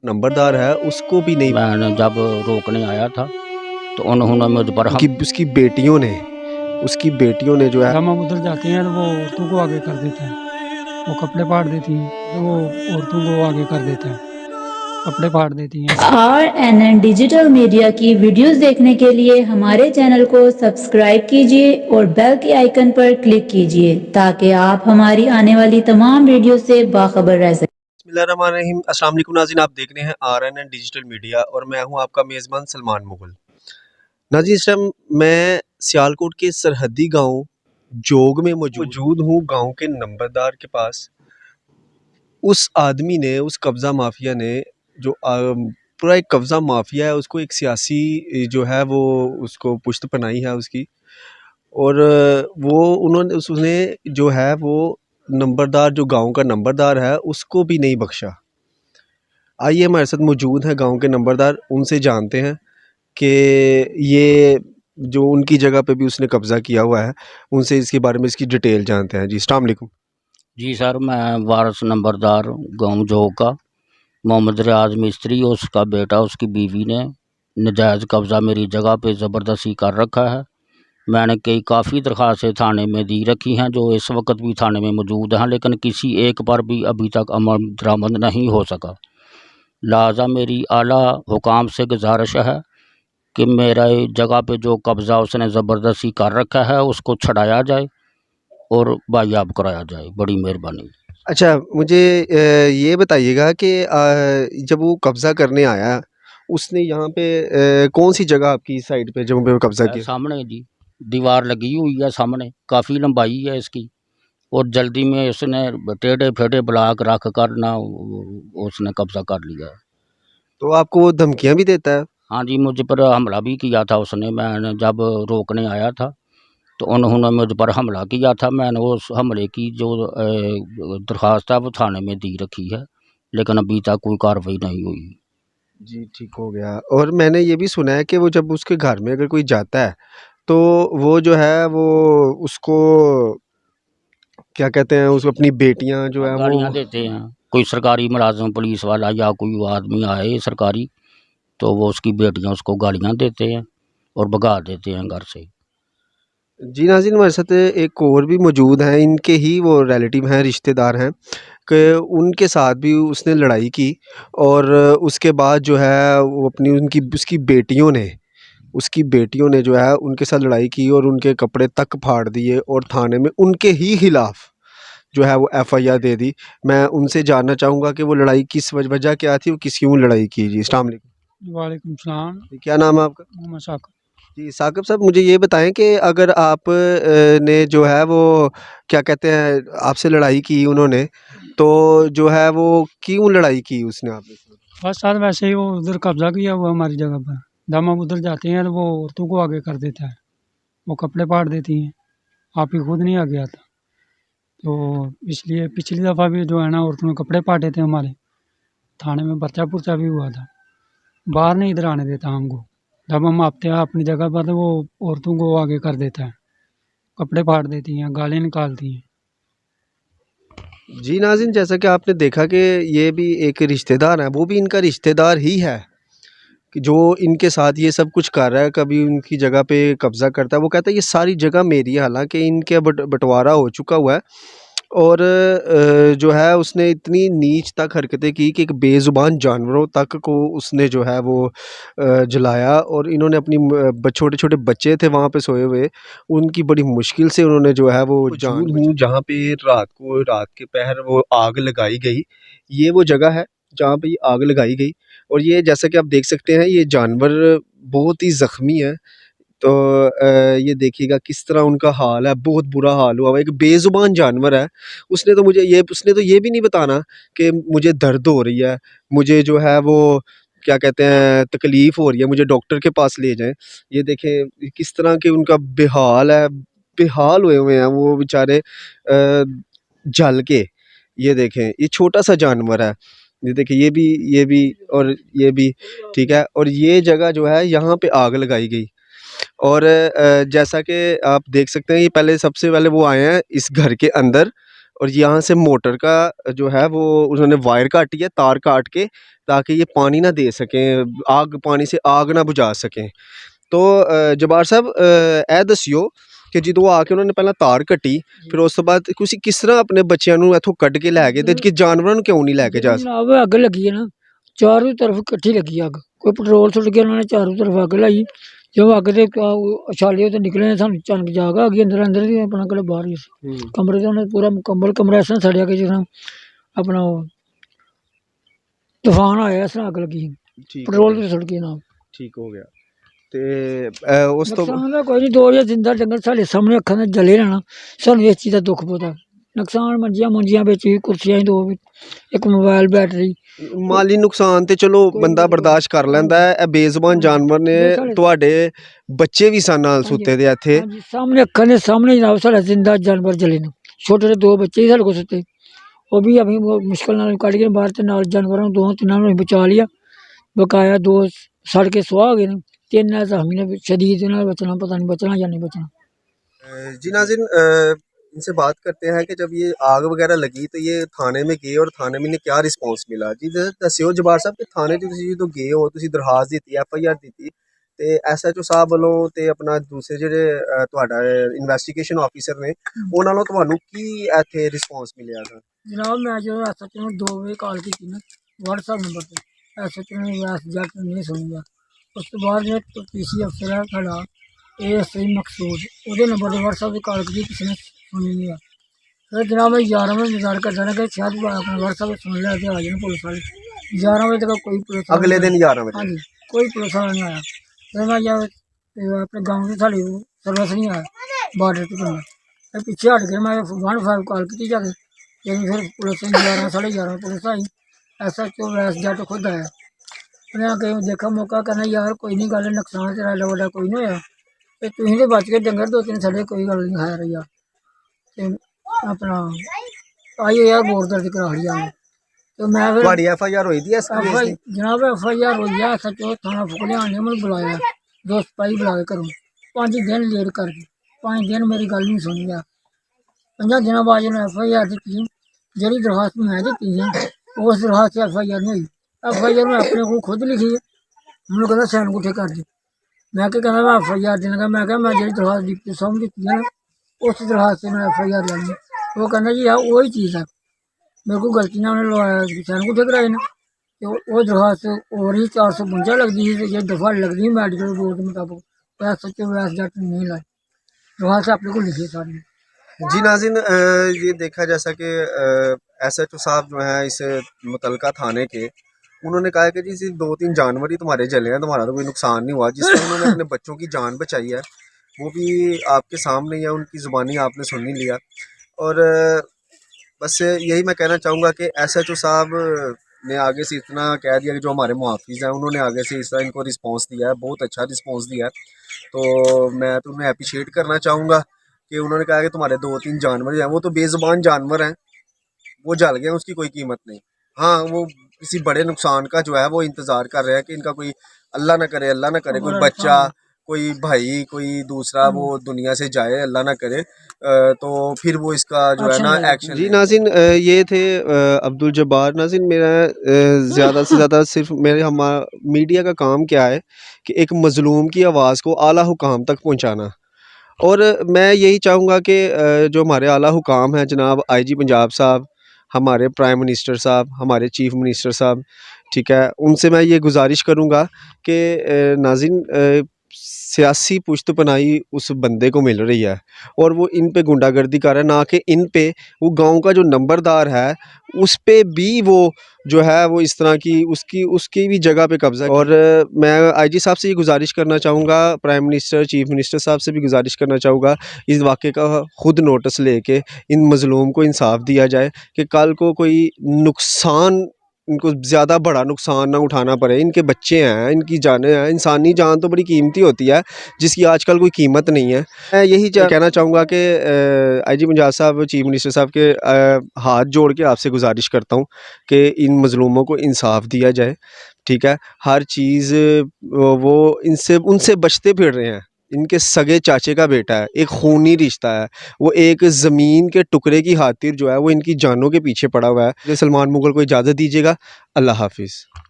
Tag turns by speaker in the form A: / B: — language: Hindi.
A: नंबरदार है उसको भी नहीं।
B: मैंने जब रोकने आया था तो उन्होंने मुझ पर
A: उसकी उसकी बेटियों ने जो है
C: जब हम उधर जाते हैं तो वो औरतों को आगे कर देता है, वो कपड़े फाड़ देती हैं, तो वो औरतों को आगे कर देता है, कपड़े फाड़ देती हैं।
D: RNN डिजिटल मीडिया की वीडियोस देखने के लिए हमारे चैनल को सब्सक्राइब कीजिए और बेल के आइकन पर क्लिक कीजिए ताकि आप हमारी आने वाली तमाम वीडियो से बाखबर रह सकें।
A: बिस्मिल्लाहिर्रहमानिर्रहीम। अस्सलाम वालेकुम नाज़रीन, आप देख रहे हैं RNN डिजिटल मीडिया और मैं हूं आपका मेज़बान सलमान मुगल। नाज़रीन, इस टाइम मैं सियालकोट के सरहदी गांव जोग में मौजूद हूं, गांव के नंबरदार के पास। उस आदमी ने, उस कब्ज़ा माफिया ने, जो पूरा एक कब्ज़ा माफिया है, उसको एक सियासी जो है वो उसको पुश्त पनाही है उसकी, और वो उसने जो है वो नंबरदार, जो गांव का नंबरदार है, उसको भी नहीं बख्शा। आइए, हमारे साथ मौजूद है गांव के नंबरदार, उनसे जानते हैं कि ये जो उनकी जगह पे भी उसने कब्ज़ा किया हुआ है, उनसे इसके बारे में इसकी डिटेल जानते हैं। जी, अस्सलाम वालेकुम।
B: जी सर, मैं वारस नंबरदार गाँव जोग का मोहम्मद रियाज मिस्त्री, उसका बेटा, उसकी बीवी ने नजायज़ कब्ज़ा मेरी जगह पे ज़बरदस्ती कर रखा है। मैंने काफ़ी दरख्वास्तें थाने में दी रखी हैं, जो इस वक्त भी थाने में मौजूद हैं, लेकिन किसी एक पर भी अभी तक अमल दरामद नहीं हो सका। लिहाजा मेरी आला हुकाम से गुजारिश है कि मेरा जगह पे जो कब्ज़ा उसने ज़बरदस्ती कर रखा है उसको छड़ाया जाए और बायाब कराया जाए। बड़ी मेहरबानी।
A: अच्छा, मुझे ये बताइएगा कि जब वो कब्ज़ा करने आया, उसने यहाँ पे कौन सी जगह आपकी साइड पे जहाँ पे वो कब्ज़ा किया?
B: सामने जी दीवार लगी हुई है, सामने काफ़ी लंबाई है इसकी, और जल्दी में उसने टेढ़े फेढ़े ब्लॉक रख कर ना उसने कब्ज़ा कर लिया है।
A: तो आपको वो धमकियाँ भी देता है?
B: हाँ जी, मुझ पर हमला भी किया था उसने। मैंने जब रोकने आया था तो उन्होंने मुझ पर हमला किया था। मैंने उस हमले की जो दरख्वास्त है वो थाने में दी रखी है, लेकिन अभी तक कोई कार्रवाई नहीं हुई।
A: जी, ठीक हो गया। और मैंने ये भी सुना है कि वो जब उसके घर में अगर कोई जाता है, तो वो जो है वो उसको क्या कहते हैं, उसको अपनी बेटियाँ जो है
B: गालियाँ
A: वो
B: देते हैं। कोई सरकारी मुलाजिम, पुलिस वाला या कोई आदमी आए सरकारी, तो वो उसकी बेटियाँ उसको गालियाँ देते हैं और भगा देते हैं घर से।
A: जी नाज़रीन, हमारे साथ एक और भी मौजूद हैं, इनके ही वो रिलेटिव हैं, रिश्तेदार हैं, कि उनके साथ भी उसने लड़ाई की, और उसके बाद जो है वो उसकी बेटियों ने जो है उनके साथ लड़ाई की और उनके कपड़े तक फाड़ दिए और थाने में उनके ही खिलाफ जो है वो FIR दे दी। मैं उनसे जानना चाहूँगा कि वो लड़ाई किस वजह क्या थी, वो किस क्यों लड़ाई की? जी, अस्सलाम वालेकुम।
C: वालेकुम सलाम।
A: क्या नाम है आपका?
C: मोहम्मद साकिब।
A: जी, साकिब साहब, मुझे ये बताएँ कि अगर आप ने जो है वो क्या कहते हैं, आपसे लड़ाई की उन्होंने, तो जो है वो क्यों लड़ाई की उसने आपसे?
C: बस सर वैसे ही वो उधर कब्ज़ा किया हुआ हमारी जगह पर। जब हम उधर जाते हैं तो वो औरतों को आगे कर देता है, वो कपड़े फाड़ देती हैं। आप ही खुद नहीं आगे आता, तो इसलिए पिछली दफ़ा भी जो है ना औरतों ने कपड़े फाड़े थे हमारे, थाने में पर्चा पुर्चा भी हुआ था। बाहर नहीं इधर आने देता हमको। जब हम आते हैं अपनी जगह पर तो वो औरतों को आगे कर देता है, कपड़े फाड़ देती हैं, गाली निकालती हैं।
A: जी नाज़रीन, जैसा कि आपने देखा कि ये भी एक रिश्तेदार है, वो भी इनका रिश्तेदार ही है, कि जो इनके साथ ये सब कुछ कर रहा है, कभी उनकी जगह पे कब्ज़ा करता है। वो कहता है ये सारी जगह मेरी है, हालाँकि इनके बँटवारा हो चुका हुआ है, और जो है उसने इतनी नीच तक हरकतें की कि एक बेज़ुबान जानवरों तक को उसने जो है वो जलाया, और इन्होंने अपनी छोटे-छोटे बच्चे थे वहाँ पे सोए हुए, उनकी बड़ी मुश्किल से उन्होंने जो है वो जान बचाई। जहाँ पे रात के पहर वो आग लगाई गई, ये वो जगह है जहाँ पे ये आग लगाई गई, और ये जैसा कि आप देख सकते हैं ये जानवर बहुत ही ज़ख्मी है। तो ये देखिएगा किस तरह उनका हाल है, बहुत बुरा हाल हुआ हुआ है, एक बेज़ुबान जानवर है। उसने तो ये भी नहीं बताना कि मुझे दर्द हो रही है, मुझे जो है वो क्या कहते हैं तकलीफ़ हो रही है, मुझे डॉक्टर के पास ले जाएँ। ये देखें किस तरह के उनका बेहाल है, बेहाल हुए हुए हैं वो बेचारे जल के। ये देखें, ये छोटा-सा जानवर है। ये देखिए ये भी और ये भी, ठीक है? और ये जगह जो है यहाँ पे आग लगाई गई। और जैसा कि आप देख सकते हैं, ये सबसे पहले वो आए हैं इस घर के अंदर, और यहाँ से मोटर का जो है वो उन्होंने वायर काटी है, तार काट के, ताकि ये पानी ना दे सकें, आग पानी से आग ना बुझा सकें। तो जब्बार साहब ਇਹ ਦੱਸਿਓ ਕਿ ਜਦੋਂ ਆ ਕੇ ਉਹਨਾਂ ਨੇ ਪਹਿਲਾਂ ਤਾਰ ਕੱਟੀ, ਫਿਰ ਉਸ ਤੋਂ ਬਾਅਦ ਤੁਸੀਂ ਕਿਸ ਤਰ੍ਹਾਂ ਆਪਣੇ ਬੱਚਿਆਂ ਨੂੰ ਇੱਥੋਂ ਕੱਢ ਕੇ ਲੈ ਗਏ, ਤੇ ਕਿ ਜਾਨਵਰਾਂ ਨੂੰ ਕਿਉਂ ਨਹੀਂ ਲੈ ਕੇ ਜਾ ਸਕਦੇ?
E: जनाब अग लगी है ना, चारों तरफ इकट्ठी लगी अग, कोई पेट्रोल सुट गया, उन्होंने चारों तरफ अग लाई। जब अग के उछाले तो निकले, सानू चनक जाग आ गई अंदर, अंदर ही अपना कल बाहर ही कमरे से उन्हें पूरा मुकम्मल कमरा इस तरह सड़िया कि जिस तरह अपना तूफान आया, इस तरह अग लगी।
A: ठीक
E: पेट्रोल तो सुट गया ना,
A: ठीक हो गया। ਤੇ ਉਸ ਤੋਂ
E: नुकसान का कोई नहीं, 2 या जिंदा डंगर साढ़े सामने अखा ने जले रहना, सानू इस चीज़ का दुख पता। नुकसान मंजियां मुंजियां बेची, कुर्सियां 2, एक मोबाइल बैटरी।
A: ਮਾਲੀ ਨੁਕਸਾਨ ਤੇ ਚਲੋ ਬੰਦਾ ਬਰਦਾਸ਼ਤ ਕਰ ਲੈਂਦਾ ਹੈ, ਇਹ ਬੇਜ਼ੁਬਾਨ ਜਾਨਵਰ ਨੇ ਤੁਹਾਡੇ ਬੱਚੇ ਵੀ ਸਨ ਨਾਲ ਸੁੱਤੇ ਦੇ ਇੱਥੇ।
E: हाँ जी, सामने अखा ने सामने जनाब साढ़ा जिंदा जानवर जले ने, छोटे छोटे 2 बच्चे ही साढ़े को सुते, वो भी अभी वो मुश्किल नाल कट गए बाहर, ते नाल जानवरों 2-3 ने बचा लिया, बकाया 2 सड़ के सुहा गए ने, 3 जख्मी ने शदीद, इन्हें बचना पता नहीं बचना या नहीं बचना।
A: जी नाज़रीन, इनसे बात करते हैं कि जब ये आग वगैरह लगी तो ये थाने में गए और थाने में इन्हें क्या रिस्पॉन्स मिला? जी दस्सिओ जब्बार साहब कि थाने तुसीं जो गए हो, तुसीं दरखास्त दी, FIR दी, ਤੇ SHO ਸਾਹਿਬ ਵੱਲੋਂ ਤੇ ਆਪਣਾ ਦੂਸਰੇ ਜਿਹੜੇ ਤੁਹਾਡਾ ਇਨਵੈਸਟੀਗੇਸ਼ਨ ਆਫੀਸਰ ਨੇ ਉਹਨਾਂ ਨਾਲੋਂ ਤੁਹਾਨੂੰ ਕੀ ਇੱਥੇ ਰਿਸਪੌਂਸ ਮਿਲਿਆ ਸਰ?
E: जनाब मैं जो SHO ਨੂੰ 2 ਵਜੇ ਕਾਲ ਕੀਤੀ ਨਾ WhatsApp ਨੰਬਰ ਤੇ, SHO ਨੇ ਵੈਸ ਜੱਟ ਨਹੀਂ ਸੁਣਿਆ। ਉਸ ਤੋਂ ਬਾਅਦ ਜੋ PC ਅਫਸਰ ਹੈ ਸਾਡਾ ASI ਮਕਸੂਦ, ਉਹਦੇ ਨੰਬਰ ਤੇ WhatsApp ਤੇ ਕਾਲ ਕੀਤੀ, ਕਿਸੇ ਨੇ ਸੁਣੀ नहीं। फिर जनाब मैं 11 बजे इंतजार करता रहा कि शायद अपना WhatsApp पे सुन लिया कि आ जाए पुलिस वाले। 11 बजे तक कोई पुलिस वाला
A: अगले दिन 11 बजे?
E: हाँ जी, कोई पुलिस वाला नहीं आया। फिर मैं जब अपने गाँव से साड़ी सर्विस नहीं आया बॉर्डर पर करना, फिर पीछे हट के मैं 1-5 कॉल की जाके, लेकिन फिर पुलिस 11 साढ़े 11 पुलिस आई, SHO वैस जट खुद आया। उन्हें कहीं देखा मौका, कहना यार कोई नहीं गल, नुकसान तेरा एडा वड्डा कोई नहीं होया, तो तुसीं तो बच के डंगर 2-3 साढ़े, कोई गल नहीं है यार। ते अपना आइए यार बोर्ड दर्ज करा लिया मैं, तो मैं फिर
A: ਤੁਹਾਡੀ FIR ਹੋਈ ਦੀ ਇਸ ਕੇਸ ਦੀ?
E: जनाब FIR हो गया, SHO थाना फुकलियान ने मैं बुलाया, 2 सिपाही बुला के करूँ, 5 दिन लेट करके, 5 दिन मेरी गल नहीं सुनी गया। 5 दिनों बाद उन्हें FIR दी, जी दरखास्त मैं दी है उस दरखास्त से FIR नहीं हुई। FIR मैं अपने को खुद लिखी है, मैंने कहना सैन गुठे कर दी। मैं क्या कहना मैं FIR देने का, मैं क्या मैं जी दरखास्त डिप्टी साहब दी है ना, उस दरखास्त से मैं FIR लैनी। वो कहना जी यार वही चीज़ है, मेरे को गलती ना उन्हें लवाया, सैन गुठे कराए ना, तो वो दरखास्त और ही 452 लगती है, ये दफ़ा लगती है मैडिकल रिपोर्ट के मुताबिक, SHO वैस जट नहीं लाई, दरखास्त अपने को लिखी सारी।
A: जी नाज़रीन, ये देखा जैसा कि SHO साहब जो है इस मुतलका थाने के, उन्होंने कहा कि जी सिर्फ 2-3 जानवर ही तुम्हारे जले हैं, तुम्हारा तो कोई नुकसान नहीं हुआ। जिसमें उन्होंने अपने बच्चों की जान बचाई है वो भी आपके सामने ही है, उनकी ज़ुबानी आपने सुन ही लिया। और बस यही मैं कहना चाहूँगा कि SHO साहब ने आगे से इतना कह दिया कि जो हमारे मुहाफ़िज़ हैं उन्होंने आगे से इस तरह इनको रिस्पॉन्स दिया है, बहुत अच्छा रिस्पॉन्स दिया है। तो मैं तो उन्हें अप्रिशिएट करना चाहूँगा कि उन्होंने कहा कि तुम्हारे 2-3 जानवर हैं, वो तो बेज़ुबान जानवर हैं, वो जल गए, उसकी कोई कीमत नहीं। हाँ, वो किसी बड़े नुकसान का जो है वो इंतज़ार कर रहे हैं कि इनका कोई अल्लाह ना करे, अल्लाह ना करे कोई बच्चा, कोई भाई, कोई दूसरा वो दुनिया से जाए, अल्लाह ना करे, तो फिर वो इसका जो है ना एक्शन। जी नाज़रीन, ये थे अब्दुल जब्बार। नाज़रीन, मेरा ज़्यादा से ज़्यादा सिर्फ मेरे हमारा मीडिया का काम क्या है कि एक मज़लूम की आवाज़ को आला हुकाम तक पहुँचाना। और मैं यही चाहूँगा कि जो हमारे आला हुकाम हैं जनाब IG पंजाब साहब, हमारे प्राइम मिनिस्टर साहब, हमारे चीफ मिनिस्टर साहब, ठीक है, उनसे मैं ये गुजारिश करूँगा कि नाज़रीन सियासी पुश्तपनाही उस बंदे को मिल रही है और वो इन पे गुंडागर्दी कर रहा है, ना कि इन पे वो गांव का जो नंबरदार है उस पे भी वो जो है वो इस तरह की उसकी भी जगह पे कब्जा। और मैं IG साहब से ये गुजारिश करना चाहूँगा, प्राइम मिनिस्टर, चीफ मिनिस्टर साहब से भी गुजारिश करना चाहूँगा, इस वाक़े का ख़ुद नोटिस लेके इन मज़लूम को इंसाफ दिया जाए कि कल को कोई नुकसान, इनको ज़्यादा बड़ा नुकसान ना उठाना पड़े। इनके बच्चे हैं, इनकी जानें हैं, इंसानी जान तो बड़ी कीमती होती है जिसकी आजकल कोई कीमत नहीं है। मैं यही कहना चाहूँगा कि IG पंजाब साहब, चीफ मिनिस्टर साहब के हाथ जोड़ के आपसे गुजारिश करता हूँ कि इन मज़लूमों को इंसाफ दिया जाए, ठीक है। हर चीज़ वो उनसे बचते फिर रहे हैं, इनके सगे चाचे का बेटा है, एक खूनी रिश्ता है। वो एक ज़मीन के टुकड़े की खातिर जो है वो इनकी जानों के पीछे पड़ा हुआ है। सलमान मुग़ल को इजाज़त दीजिएगा। अल्लाह हाफिज़।